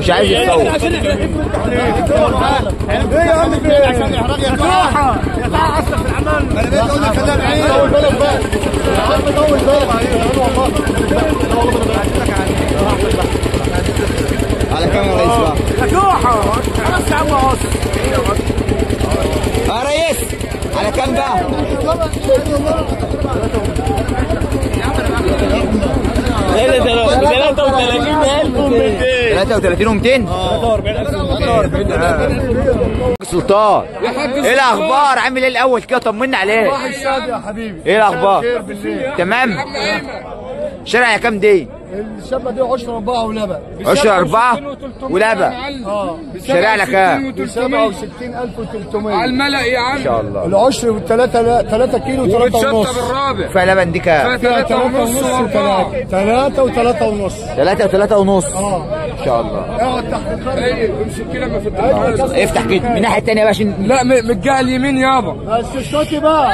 مش عايز يتصور. ايه يا عم فين عشان احراج يا جماعه يا جماعه اصلا في العمل. انا بقيت اقول لك خليها بعيد. طول بالك بقى يا عم، طول بالك على كام يا ريس بقى؟ مفتوحه خلاص يا عم اهو. يا ريس على كام بقى؟ ايه ده 33,200 سلطان. ايه الاخبار؟ عامل ايه الاول كده؟ طمنا عليك. يا حبيبي ايه الاخبار؟ تمام. شارع يا كام دي؟ الشابه دي 10 4 ولبن. 10 4 ولبن. شارعنا كام؟ 67,300 على الملأ يا عم. ان شاء الله. العشر 3 كيلو و3 ونص. بالرابع. فيها لبن دي كام؟ 3 ونص و3 3 و3 ونص. 3 و3 ونص. ان شاء الله. اقعد تحت الخرج. ايوه امسك كده ما في افتح كده من الناحيه الثانيه بقى عشان لا من الجهه اليمين يابا. بس اسكتي بقى.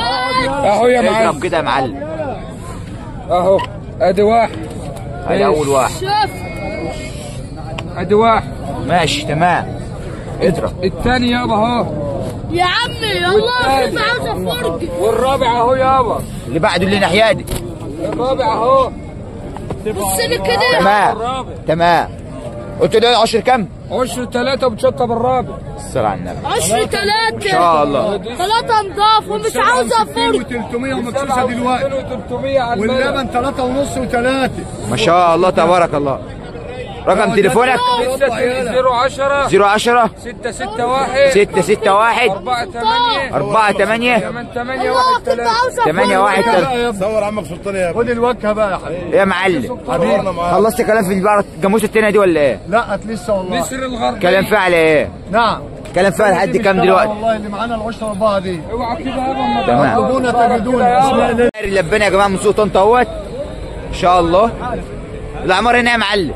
اهو يا معلم. اضرب كده يا معلم. اهو ادي واحد. ادي اول واحد. ادي واحد. ماشي تمام. اضرب. الثاني يابا اهو. يا عمي والله ما عاوز افرج. والرابع اهو يابا. اللي بعده اللي ناحيه دي. الرابع اهو. بص لي كده. تمام تمام. قلت له 10 كام؟ 10 3 وبتشطب الرابع. الصلاة على النبي. 10 3 ان شاء الله. 3 نضاف ومش عاوز افرج. و300 ومكسوسه دلوقتي. 300 على الملأ. واللبن 3 ونص و3. ما شاء الله تبارك الله. رقم تليفونك 010 010 661 661 4 8 4 8 8 والله 1 كنت 3. عاوز 8 1 3. صور عمك سلطان يا خد الوجهه بقى يا حبيبي. يا معلم حبيبي خلصت كلام في الجاموسه التانية دي ولا ايه؟ لا لسه والله. نسر الغرب. كلام فيها على ايه؟ نعم. كلام فيها لحد كام دلوقتي؟ والله اللي معانا العشرة 4 دي. اوعى كده يابا. تمام. تجدون تجدون. اللبانه يا جماعه من سوق طنطا اهوت ان شاء الله. الاعمار هنا يا معلم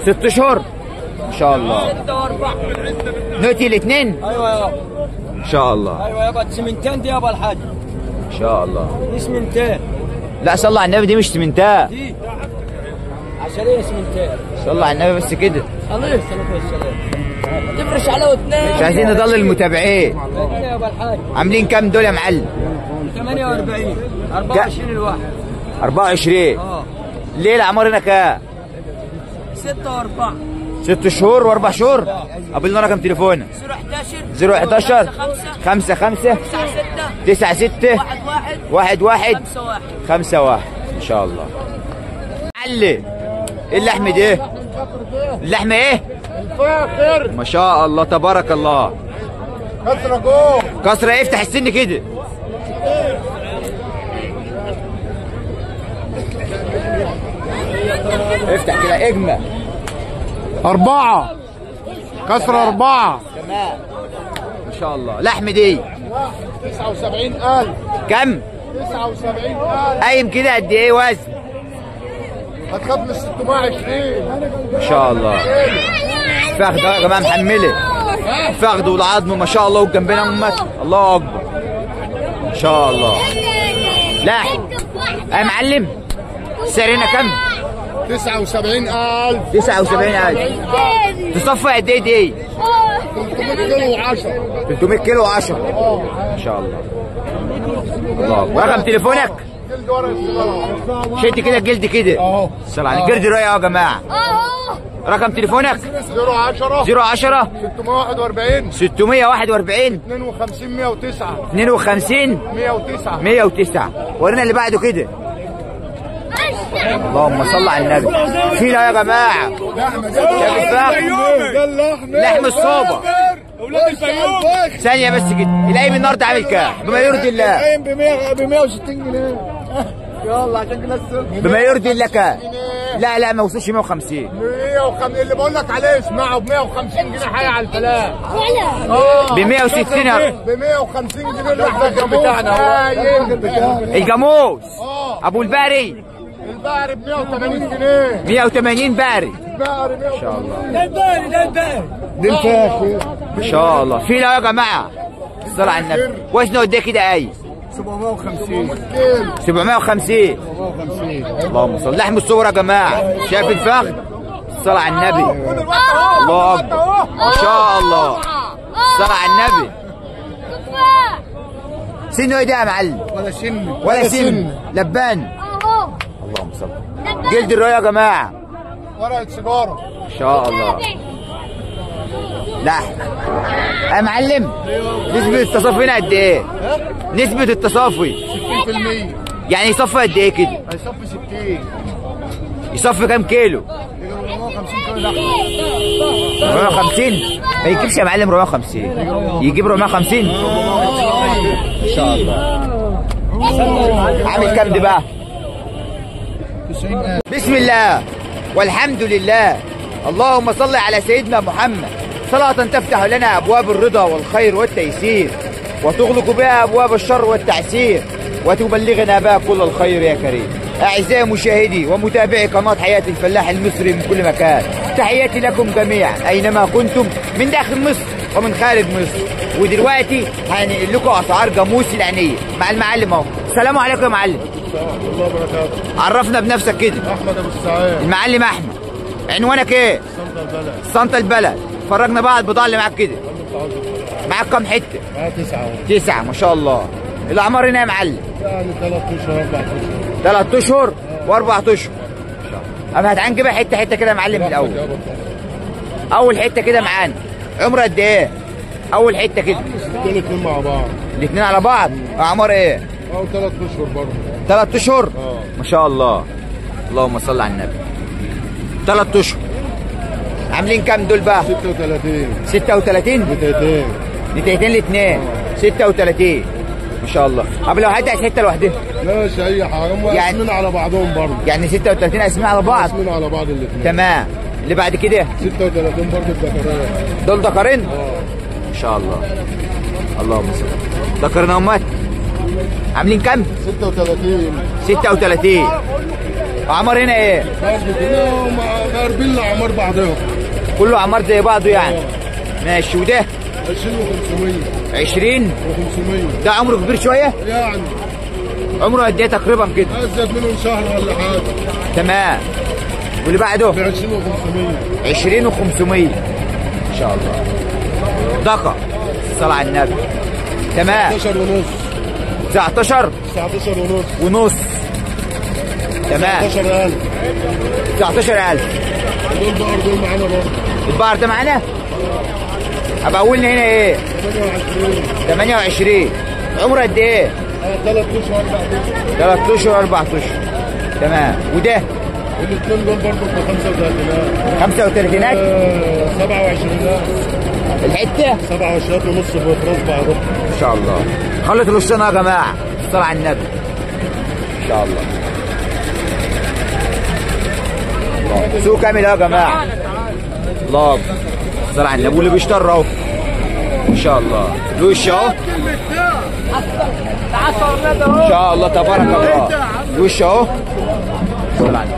6 اشهر ان شاء الله. نوتي الاثنين ايوه يابا. ان شاء الله. ايوه يابا. سمنتين دي يابا الحاج. ان شاء الله. دي سمنتين. لا صلى على النبي، دي مش سمنتات. دي عشرية سمنتين. صلى على النبي بس كده. عليه الصلاة والسلام. تفرش عليه اثنين. مش عايزين نضل المتابعين. كده يابا الحاج. عاملين كام دول يا معلم؟ 48 24 الواحد. 24. ليه الاعمار هنا كام؟ 6 و4. 6 شهور و4 شهور. قابلنا رقم تليفونك 011 011 5 5 9 6 1 1 5 1 ان شاء الله. علي ايه اللحم دي؟ اللحم ايه؟ الفاخر. ما شاء الله تبارك الله. كسرة جوه. كسرة ايه؟ افتح السن كده. افتح كده اجمل. 4 كسرة 4. تمام ما شاء الله. لحم دي 79,000. كم؟ 79,000. قايم كده قد ايه وزن؟ هتخاف من 620. ما شاء الله. فخد يا جماعه محمله. فخد والعظم ما شاء الله وجنبنا امك الله اكبر. ان شاء الله. لحم يا معلم. سعرنا كم؟ 79,000. 79,000. تصفي قد ايه دي؟ 300 كيلو و10. 300 كيلو و10 ان شاء الله. الله أكبر. رقم تليفونك؟ جلد ورا السيجارة. شد كده الجلد كده. اهو. الصلاة على الجلد رايق يا جماعه. رقم تليفونك 010 010 641 641 52 109 52 109. 109. ورينا اللي بعده كده. اللهم صل على النبي. فينا يا جماعه. شايف الفخذ؟ ده اللحم. لحم الصوبه. اولاد الفيوم. ثانيه بس كده. القايم النهارده عامل كام؟ بما يرضي الله. ب 160 جنيه. يلا عشان كده بما يرضي الله كام؟ لا ما وصلش 150. 150 اللي بقول لك عليه اسمعه ب 150 جنيه حي على الفلاح. ب 160 ب 150 جنيه اللحمه بتاعنا. الجاموس ابو الباري البقري ب 180 جنيه. 180 باري البقري ان شاء الله. ده الباري ده الباري. دي الفاخر. ان شاء الله. فينا يا جماعه. الصلاه على النبي. وزنه قد ايه كده قايم؟ 750 750. اللهم صل. لحم الصور يا جماعه. شايف الفخذ؟ الصلاة على النبي. الله أكبر ما شاء الله. الصلاة على النبي. سنه ايه ده يا معلم؟ ولا سن لبان. اللهم صل. جلد الرؤية يا جماعة. ورقة سيجارة ما شاء الله. لا يا معلم نسبة التصافي هنا قد ايه؟ نسبة التصافي 60%. يعني يصفي قد ايه كده؟ هيصفي 60. يصفي كام كيلو؟ 450 كيلو لحمة. 450 ما يجيبش يا معلم 450 يجيب 450 ان شاء الله. عامل كام دي بقى؟ 90,000. بسم الله والحمد لله اللهم صل على سيدنا محمد صلاة تفتح لنا أبواب الرضا والخير والتيسير وتغلق بها أبواب الشر والتعسير وتبلغنا بها كل الخير يا كريم. أعزائي مشاهدي ومتابعي قناة حياة الفلاح المصري من كل مكان، تحياتي لكم جميعا أينما كنتم من داخل مصر ومن خارج مصر. ودلوقتي هنقل لكم أسعار جاموس العينية مع المعلم أهو. السلام عليكم يا معلم. الله وبركاته. عرفنا بنفسك كده. احمد ابو السعاد. المعلم أحمد. عنوانك إيه؟ صنطة البلد. صنطة البلد. فرجنا بقى البضاعة اللي معاك كده. معاك كام حتة؟ 9. 9 ما شاء الله. الأعمار هنا يا معلم؟ يعني 3 اشهر 4 اشهر. 3 أشهر و4 أشهر. أما هتعنجبها حتة حتة كده يا معلم من الأول. أول حتة كده معانا. عمر قد إيه؟ أول حتة كده. الاثنين مع بعض. الاتنين على بعض. أعمار إيه؟ او 3 اشهر برضه. 3 أشهر؟ اه. ما شاء الله. اللهم صل على النبي. 3 أشهر. عاملين كام دول بقى؟ 36. 36؟ 200. نتايتين الاثنين 36 ما شاء الله. طب لو حد عايز حته لوحدها ماشي اي حاجه. هم يعني- قاسمين على بعضهم برضه. يعني 36 قاسمين على بعض. قاسمين على بعض الاثنين. تمام. اللي بعد كده 36 برضه الذكريات. دول ذكرين اه. ما شاء الله. اللهم صل. ذكرين امات عاملين كام؟ 36. 36. اعمار هنا ايه؟ برضه كلهم قاربين لاعمار بعضهم. كله اعمار زي بعضه يعني. ماشي. وده 20 و500. 20 و500. ده عمره كبير شويه؟ يعني عمره قد ايه تقريبا كده؟ ازيد منهم شهر ولا حاجه. تمام. واللي بعده ب 20 و500. 20 و500 ما شاء الله. دقة الصلاة على النبي. تمام. 19 ونص. 19 19 ونص. ونص. تمام. 19,000. 19,000. دول بقر دول معانا برضه. البقر ده معانا؟ ابقى قولنا هنا ايه؟ 28. 28. عمره قد ايه؟ 3 اشهر 4 اشهر. 3 اشهر 4 اشهر. تمام. وده الاثنين دول برضه ب 35,000. 35 27,000. الحته 27 ونص بفراس بعضهم. ما شاء الله. خلط الوسطى يا جماعه الصلاة على النبي. ما شاء الله. سوق كامل يا جماعه. الله اكبر. الصلاة على النبي. واللي بيشتري اهو ما شاء الله. الوش اهو ما شاء الله تبارك الله. الوش اهو. الصلاة على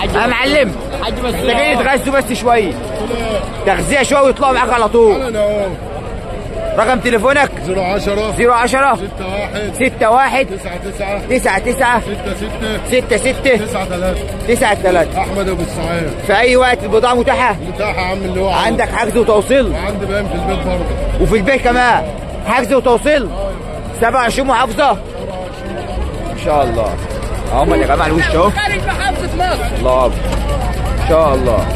النبي. يا معلم انت جاي تغذوا بس شويه تغذيه شويه ويطلعوا معاك على طول. انا اهو. رقم تليفونك 010 010 61 61 99 99 66 66 93. 93. احمد ابو السعاد. في اي وقت البضاعه متاحه. متاح يا عم اللي هو عاوزه. عندك حجز وتوصيل وعندي باين في البيت برضه. وفي البيت كمان حجز وتوصيل 27 محافظه ما شاء الله. اهم يا جماعه الوش اهو. خارج محافظة مصر. الله اكبر ما شاء الله.